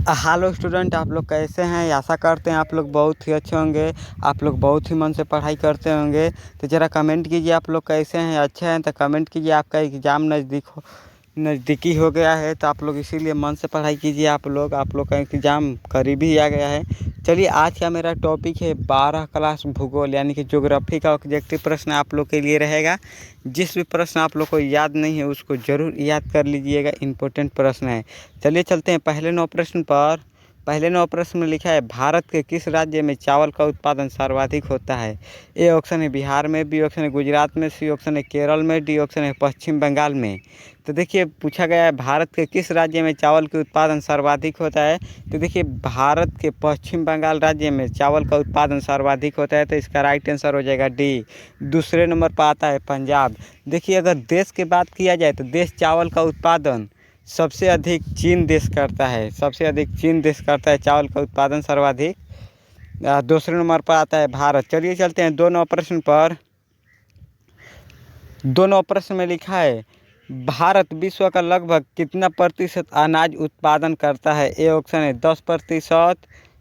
Hello student, आप लोग कैसे हैं? आशा करते हैं आप लोग बहुत ही अच्छे होंगे। आप लोग बहुत ही मन से पढ़ाई करते होंगे। तो ज़रा कमेंट कीजिए आप लोग कैसे हैं, अच्छे हैं तो कमेंट कीजिए। आपका एग्ज़ाम नज़दीकी हो गया है तो आप लोग इसीलिए मन से पढ़ाई कीजिए। आप लोग का एग्ज़ाम करीब ही आ गया है। चलिए, आज का मेरा टॉपिक है 12 क्लास भूगोल यानी कि ज्योग्राफी का ऑब्जेक्टिव प्रश्न आप लोग के लिए रहेगा। जिस भी प्रश्न आप लोग को याद नहीं है उसको ज़रूर याद कर लीजिएगा, इम्पोर्टेंट प्रश्न है। चलिए चलते हैं पहले 9 प्रश्न पर। पहले 9 प्रश्न में लिखा है, भारत के किस राज्य में चावल का उत्पादन सर्वाधिक होता है? ए ऑप्शन है बिहार में, बी ऑप्शन है गुजरात में, सी ऑप्शन है केरल में, डी ऑप्शन है पश्चिम बंगाल में। तो देखिए, पूछा गया है भारत के किस राज्य में चावल के उत्पादन सर्वाधिक होता है। तो देखिए, भारत के पश्चिम बंगाल राज्य में चावल का उत्पादन सर्वाधिक होता है, तो इसका राइट आंसर हो जाएगा डी। दूसरे नंबर पर आता है पंजाब। देखिए, अगर देश की बात किया जाए तो देश चावल का उत्पादन सबसे अधिक चीन देश करता है। सबसे अधिक चीन देश करता है चावल का उत्पादन सर्वाधिक। दूसरे नंबर पर आता है भारत। चलिए चलते हैं दोनों प्रश्न पर। दोनों प्रश्न में लिखा है, भारत विश्व का लगभग कितना प्रतिशत अनाज उत्पादन करता है? ए ऑप्शन है 10%,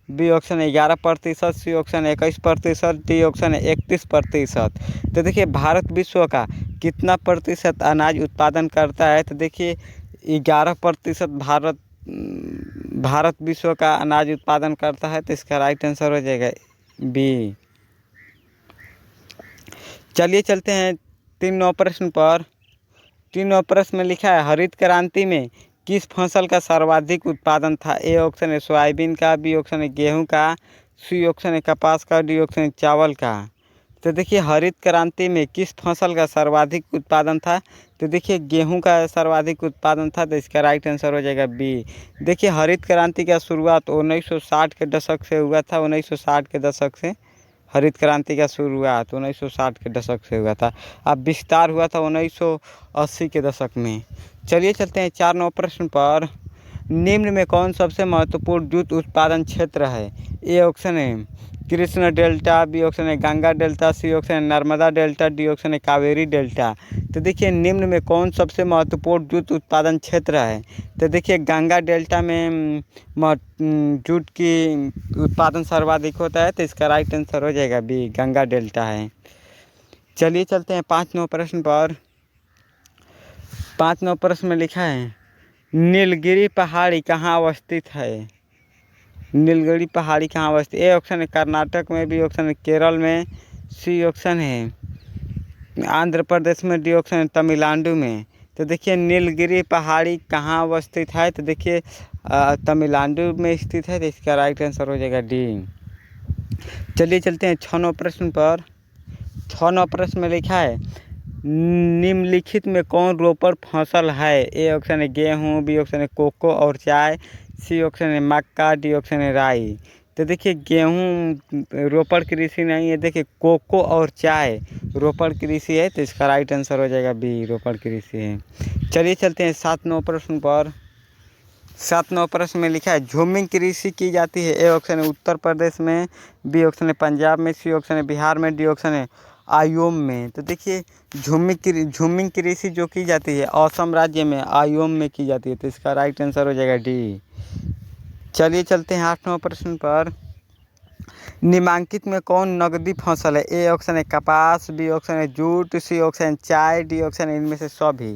बी ऑप्शन है 11%, सी ऑप्शन है 21%, डी ऑप्शन है 31%। तो देखिए, भारत विश्व का कितना प्रतिशत अनाज उत्पादन करता है? तो देखिए, 11% भारत विश्व का अनाज उत्पादन करता है, तो इसका राइट आंसर हो जाएगा बी। चलिए चलते हैं 3 प्रश्न पर। 3 प्रश्न में लिखा है, हरित क्रांति में किस फसल का सर्वाधिक उत्पादन था? ए ऑप्शन है सोयाबीन का, बी ऑप्शन है गेहूं का, सी ऑप्शन है कपास का, डी ऑप्शन है चावल का। तो देखिए, हरित क्रांति में किस फसल का सर्वाधिक उत्पादन था? तो देखिए, गेहूं का सर्वाधिक उत्पादन था, तो इसका राइट आंसर हो जाएगा बी। देखिए, हरित क्रांति का शुरुआत 1960 के दशक से हुआ था। 1960 के दशक से हरित क्रांति का शुरुआत 1960 के दशक से हुआ था। अब विस्तार हुआ था 1980 के दशक में। चलिए चलते हैं 4 प्रश्न पर। निम्न में कौन सबसे महत्वपूर्ण जूट उत्पादन क्षेत्र है? ए ऑप्शन है कृष्ण डेल्टा, बी ऑप्शन है गंगा डेल्टा, सी ऑप्शन है नर्मदा डेल्टा, डी ऑप्शन है कावेरी डेल्टा। तो देखिए, निम्न में कौन सबसे महत्वपूर्ण जूट उत्पादन क्षेत्र है? तो देखिए, गंगा डेल्टा में जूट की उत्पादन सर्वाधिक होता है, तो इसका राइट आंसर हो जाएगा बी, गंगा डेल्टा है। चलिए चलते हैं 5 प्रश्न पर। 5 प्रश्न में लिखा है, नीलगिरी पहाड़ी कहाँ अवस्थित है? नीलगिरी पहाड़ी कहाँ अवस्थित? ए ऑप्शन है कर्नाटक में, बी ऑप्शन है केरल में, सी ऑप्शन है आंध्र प्रदेश में, डी ऑप्शन है तमिलनाडु में। तो देखिए, नीलगिरी पहाड़ी कहाँ अवस्थित है? तो देखिए, तमिलनाडु में स्थित है, तो इसका राइट आंसर हो जाएगा डी। चलिए चलते हैं 6 प्रश्न पर। 6 प्रश्न में लिखा है, निम्नलिखित में कौन रोपड़ फसल है? ए ऑप्शन है गेहूँ, बी ऑप्शन है कोको और चाय, सी ऑप्शन है मक्का, डी ऑप्शन है राई। तो देखिए, गेहूँ रोपड़ कृषि नहीं है। देखिए, कोको और चाय रोपड़ कृषि है, तो इसका राइट आंसर हो जाएगा बी, रोपड़ कृषि है। चलिए चलते हैं 7 प्रश्न पर। 7 प्रश्न में लिखा है, झूमिंग कृषि की जाती है। ए ऑप्शन है उत्तर प्रदेश में, बी ऑप्शन है पंजाब में, सी ऑप्शन है बिहार में, डी ऑप्शन है आयोम में। तो देखिए, झूमिंग कृषि जो की जाती है असम राज्य में आयोम में की जाती है, तो इसका राइट आंसर हो जाएगा डी। चलिए चलते हैं 8 प्रश्न पर। निम्नलिखित में कौन नकदी फसल है? ए ऑप्शन है कपास, बी ऑप्शन है जूट, सी ऑप्शन है चाय, डी ऑप्शन है इनमें से सभी।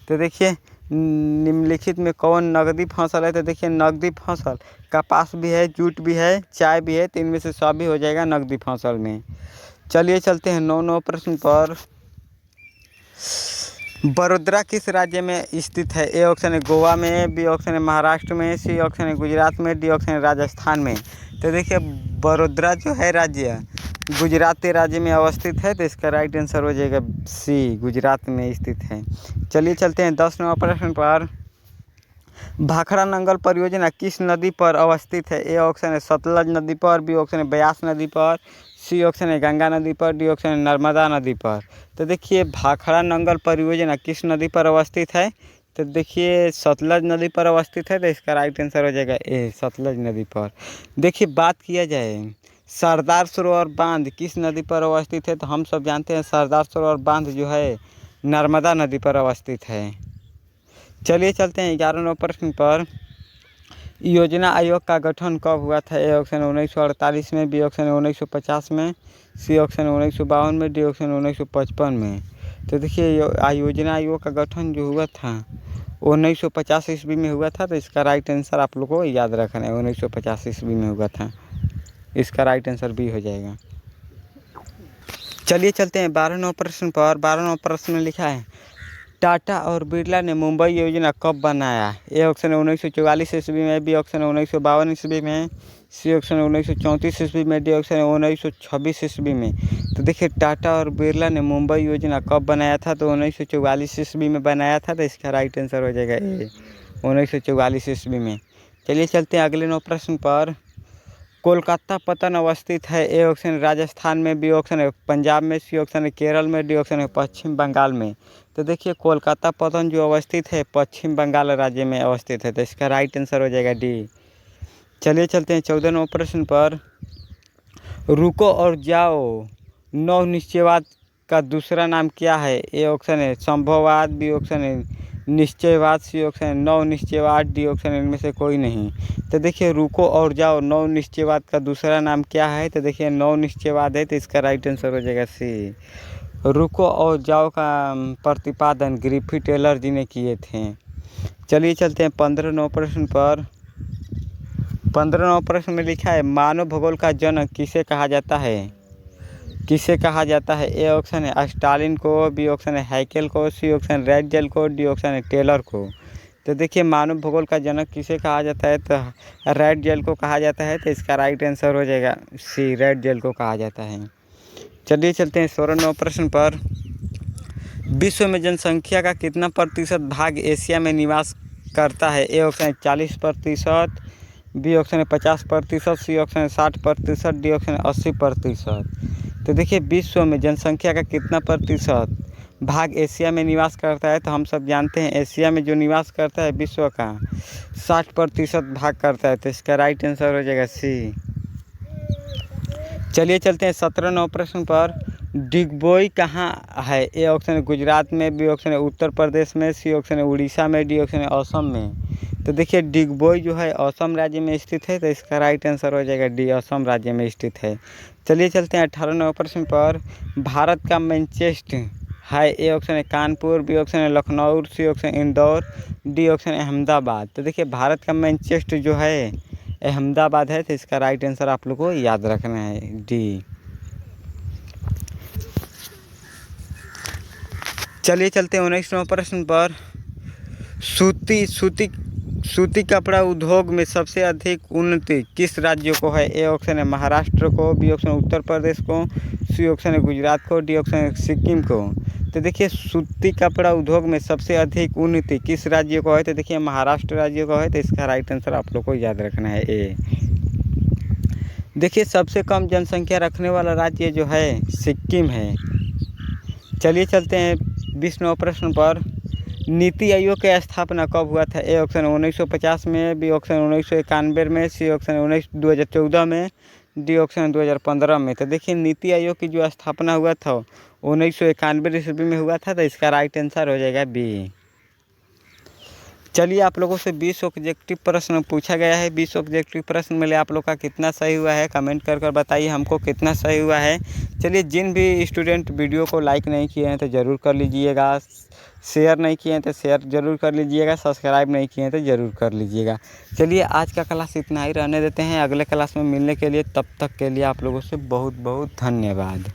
तो देखिए, निम्नलिखित में कौन नकदी फसल है? तो देखिए, नकदी फसल कपास भी है, जूट भी है, चाय भी है, तो इनमें से सभी हो जाएगा नकदी फसल में। चलिए चलते हैं 9 प्रश्न पर। बड़ोदरा किस राज्य में स्थित है? ए ऑप्शन है गोवा में, बी ऑप्शन है महाराष्ट्र में, सी ऑप्शन है गुजरात में, डी ऑप्शन है राजस्थान में। तो देखिए, बड़ोदरा जो है राज्य गुजरात राज्य में अवस्थित है, तो इसका राइट आंसर हो जाएगा सी, गुजरात में स्थित है। चलिए चलते हैं 10 प्रश्न पर। भाखड़ा नंगल परियोजना किस नदी पर अवस्थित है? ए ऑप्शन है सतलज नदी पर, बी ऑप्शन है ब्यास नदी पर, सी ऑप्शन है गंगा नदी पर, डी ऑप्शन है नर्मदा नदी पर। तो देखिए, भाखड़ा नंगल परियोजना किस नदी पर अवस्थित है? तो देखिए, सतलज नदी पर अवस्थित है, तो इसका राइट आंसर हो जाएगा ए, सतलज नदी पर। देखिए, बात किया जाए सरदार सरोवर बांध किस नदी पर अवस्थित है? तो हम सब जानते हैं सरदार सरोवर बांध जो है नर्मदा नदी पर अवस्थित है। चलिए चलते हैं 11 प्रश्न पर। योजना आयोग का गठन कब हुआ था? ए ऑप्शन 1948 में, बी ऑप्शन 1950 में, सी ऑप्शन 1952 में, डी ऑप्शन 1955 में। तो देखिए योजना आयोग का गठन जो हुआ था 1950 ईस्वी में हुआ था। तो इसका राइट आंसर आप लोग को याद रखना है, 1950 ईस्वी में हुआ था। इसका राइट आंसर बी हो जाएगा। चलिए चलते हैं 12वें प्रश्न पर। 12वें प्रश्न में लिखा है टाटा और बिरला ने मुंबई योजना कब बनाया? ए ऑप्शन 1944 ईस्वी में, बी ऑप्शन 1952 ईस्वी में, सी ऑप्शन 1934 ईस्वी में, डी ऑप्शन 1926 ईस्वी में। तो देखिए टाटा और बिरला ने मुंबई योजना कब बनाया था? तो 1944 ईस्वी में बनाया था। तो इसका राइट आंसर हो जाएगा ए, 1944 ईस्वी में। चलिए चलते हैं अगले 9 प्रश्न पर। कोलकाता पतन अवस्थित है? ए ऑप्शन राजस्थान में, बी ऑप्शन है पंजाब में, सी ऑप्शन है केरल में, डी ऑप्शन है पश्चिम बंगाल में। तो देखिए कोलकाता पतन जो अवस्थित है पश्चिम बंगाल राज्य में अवस्थित है। तो इसका राइट आंसर हो जाएगा डी। चलिए चलते हैं 14वें प्रश्न पर। रुको और जाओ नव निश्चयवाद का दूसरा नाम क्या है? ए ऑप्शन है संभववाद, बी ऑप्शन है निश्चयवाद, सी ऑप्शन है नव निश्चयवाद, डी ऑप्शन इनमें से कोई नहीं। तो देखिए रुको और जाओ नव निश्चयवाद का दूसरा नाम क्या है? तो देखिए नव निश्चयवाद है। तो इसका राइट आंसर हो जाएगा सी। रुको और जाओ का प्रतिपादन ग्रिफिथ टेलर जी ने किए थे। चलिए चलते हैं 15वें प्रश्न पर। 15वें प्रश्न में लिखा है मानव भूगोल का जनक किसे कहा जाता है? किसे कहा जाता है? ए ऑप्शन है स्टालिन को, बी ऑप्शन है हैकेल को, सी ऑप्शन रैडजेल को, डी ऑप्शन है टेलर को। तो देखिए मानव भूगोल का जनक किसे कहा जाता है? तो रैडजेल को कहा जाता है। तो इसका राइट आंसर हो जाएगा सी, रैडजेल को कहा जाता है। चलिए चलते हैं 16वें प्रश्न पर। विश्व में जनसंख्या का कितना प्रतिशत भाग एशिया में निवास करता है? ए ऑप्शन है 40%, बी ऑप्शन है 50%, सी ऑप्शन है 60%, डी ऑप्शन है 80%। तो देखिए विश्व में जनसंख्या का कितना प्रतिशत भाग एशिया में निवास करता है? तो हम सब जानते हैं एशिया में जो निवास करता है विश्व का 60% भाग करता है। तो इसका राइट आंसर हो जाएगा सी। चलिए चलते हैं 17वें प्रश्न पर। डिगबोई कहाँ है? ए ऑप्शन है गुजरात में, बी ऑप्शन है उत्तर प्रदेश में, सी ऑप्शन है उड़ीसा में, डी ऑप्शन है असम में। तो देखिए डिगबोई जो है असम राज्य में स्थित है। तो इसका राइट आंसर हो जाएगा डी, असम राज्य में स्थित है। चलिए चलते हैं 18वें प्रश्न पर। भारत का मैनचेस्टर है? ए ऑप्शन है कानपुर, बी ऑप्शन है Lucknow, C option Indore, D option है अहमदाबाद। तो देखिए भारत का मैनचेस्टर जो है अहमदाबाद है। तो इसका राइट आंसर आप लोग को याद रखना है डी। चलिए चलते हैं 19वें प्रश्न पर। सूती कपड़ा उद्योग में सबसे अधिक उन्नति किस राज्य को है? ए ऑप्शन है महाराष्ट्र को, बी ऑप्शन उत्तर प्रदेश को, सी ऑप्शन है गुजरात को, डी ऑप्शन है सिक्किम को। तो देखिए सूती कपड़ा उद्योग में सबसे अधिक उन्नति किस राज्य को है? तो देखिए महाराष्ट्र राज्य को है। तो इसका राइट आंसर आप लोग को याद रखना है ए। देखिए सबसे कम जनसंख्या रखने वाला राज्य जो है सिक्किम है। चलिए चलते हैं 20वें प्रश्न पर। नीति आयोग की स्थापना कब हुआ था? ए ऑप्शन 1950 में, बी ऑप्शन 1991 में, सी ऑप्शन 2014 में, डी ऑप्शन 2015 में। तो देखिए नीति आयोग की जो स्थापना हुआ था 1991 ईस्वी में हुआ था। तो इसका राइट आंसर हो जाएगा बी। चलिए आप लोगों से 20 ऑब्जेक्टिव प्रश्न पूछा गया है। 20 ऑब्जेक्टिव प्रश्न में आप लोग का कितना सही हुआ है कमेंट कर बताइए हमको कितना सही हुआ है। चलिए जिन भी स्टूडेंट वीडियो को लाइक नहीं किए हैं तो ज़रूर कर लीजिएगा, शेयर नहीं किए हैं तो शेयर ज़रूर कर लीजिएगा, सब्सक्राइब नहीं किए हैं तो ज़रूर कर लीजिएगा। चलिए आज का क्लास इतना ही रहने देते हैं, अगले क्लास में मिलने के लिए, तब तक के लिए आप लोगों से बहुत बहुत धन्यवाद।